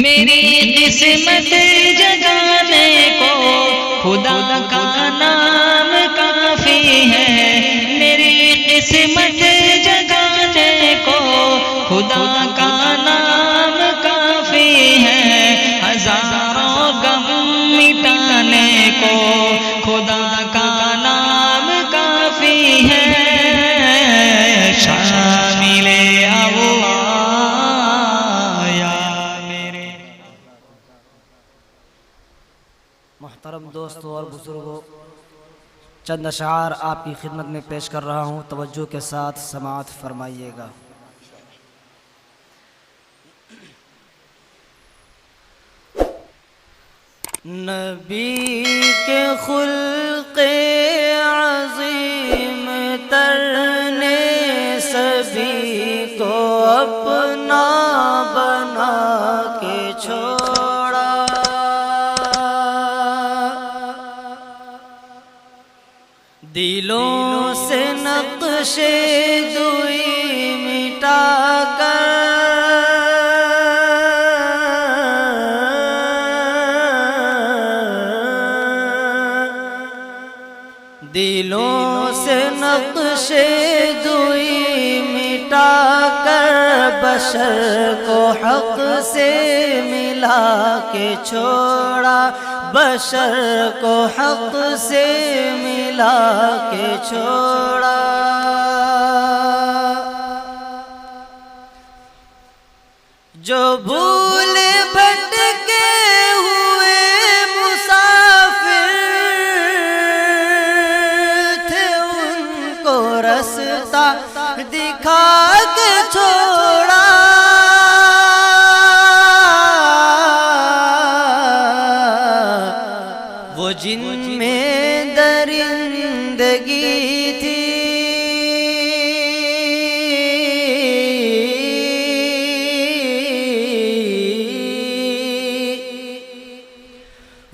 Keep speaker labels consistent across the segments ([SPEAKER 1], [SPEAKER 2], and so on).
[SPEAKER 1] میری قسمت جگانے کو خدا کا نام کافی ہے، میری قسمت جگانے کو خدا کا نام کافی ہے، ہزاروں غم مٹانے کو خدا کا نام کافی ہے، شامل
[SPEAKER 2] محترم دوستوں اور بزرگوں، چند اشعار آپ کی خدمت میں پیش کر رہا ہوں، توجہ کے ساتھ سماعت فرمائیے گا۔ نبی کے خلق عظیم تر نے سبھی کو اپنا بنا کے چھوڑا، دلوں سے نقش دوئی مٹا کر دلوں سے نقش دوئی مٹا کر بشر کو حق سے ملا کے چھوڑا، بشر کو حق سے ملا کے چھوڑا، جو بھول بھٹکے ہوئے مسافر تھے ان کو رستہ دکھا کے چھوڑا، وہ جن میں درندگی تھی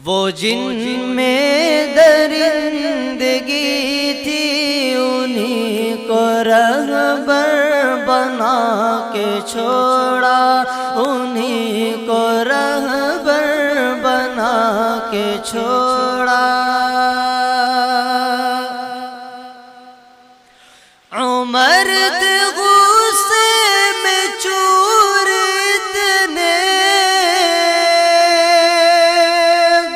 [SPEAKER 2] وہ جن میں درندگی تھی، انہیں کو رہبر بنا کے چھوڑا، انہیں کو رہبر بنا کے چھوڑا، عمر غصے میں چور اتنے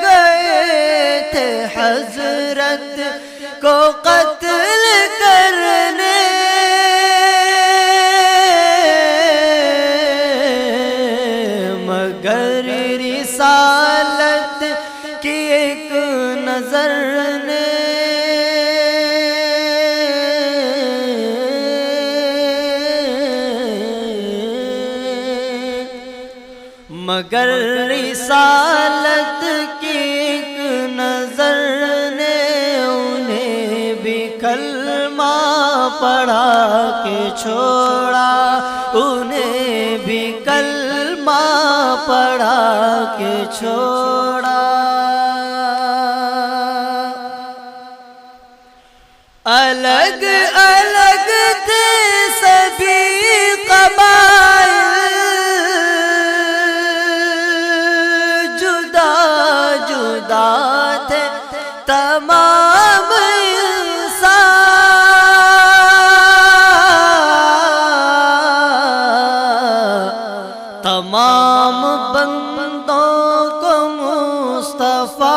[SPEAKER 2] گئے تھے حضرت کو قتل کرنے، مگر رسالت کی ایک نظر نے مگر رسالت کی ایک نظر نے انہیں بھی کلمہ پڑھا کے چھوڑا، انہیں بھی کلمہ پڑھا کے چھوڑا، الگ الگ تھے سبھی قبائل، تھے تمام انسان، تمام بندوں کو مصطفیٰ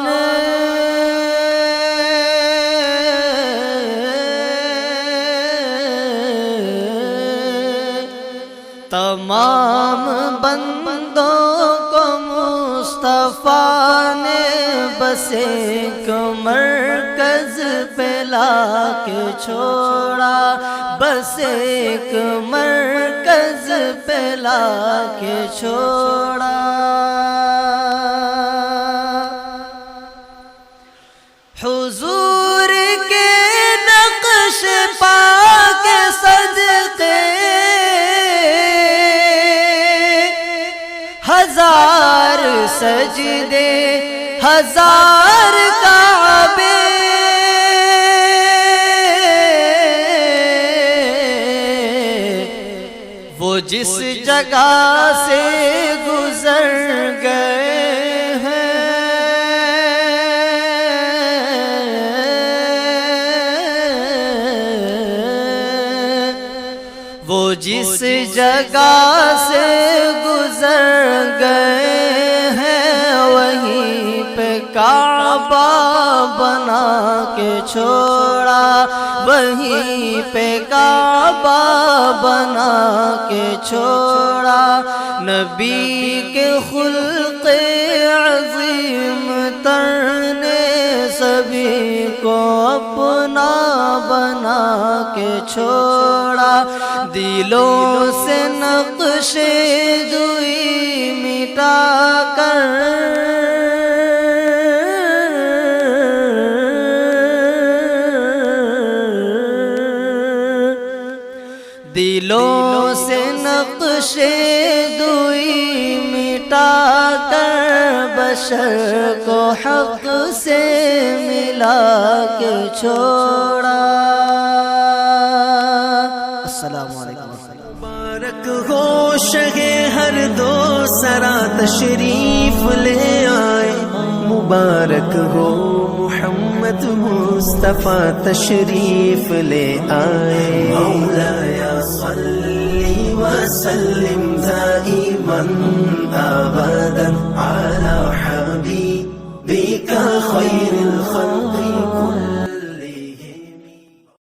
[SPEAKER 2] نے تمام بندوں کو مصطفیٰ نے بس ایک مرکز پہ لا کے چھوڑا، بس ایک مرکز پہ لا کے چھوڑا، حضور کے نقش پا کے صدقے ہزار سجدے ہزار کعبے، وہ جس جگہ سے گزر جگہ سے گزر گئے ہیں وہیں پہ کعبہ بنا کے چھوڑا، وہیں پہ کعبہ بنا کے چھوڑا، نبی کے خلق عظیم تر نے سبھی کو اپنا بنا کے چھوڑا، دلوں سے نقش جوئی مٹا کر دلوں سے نقش دوئی مٹا کر بشر کو حق سے ملا کے چھوڑا۔ السلام علیکم۔
[SPEAKER 3] مبارک ہو شہ ہر دو سرا تشریف لے آئے، مبارک ہو محمد مصطفیٰ تشریف لے آئے، مولایا صلی وسلم دائما ابدا علی حبیبک خیر الخلق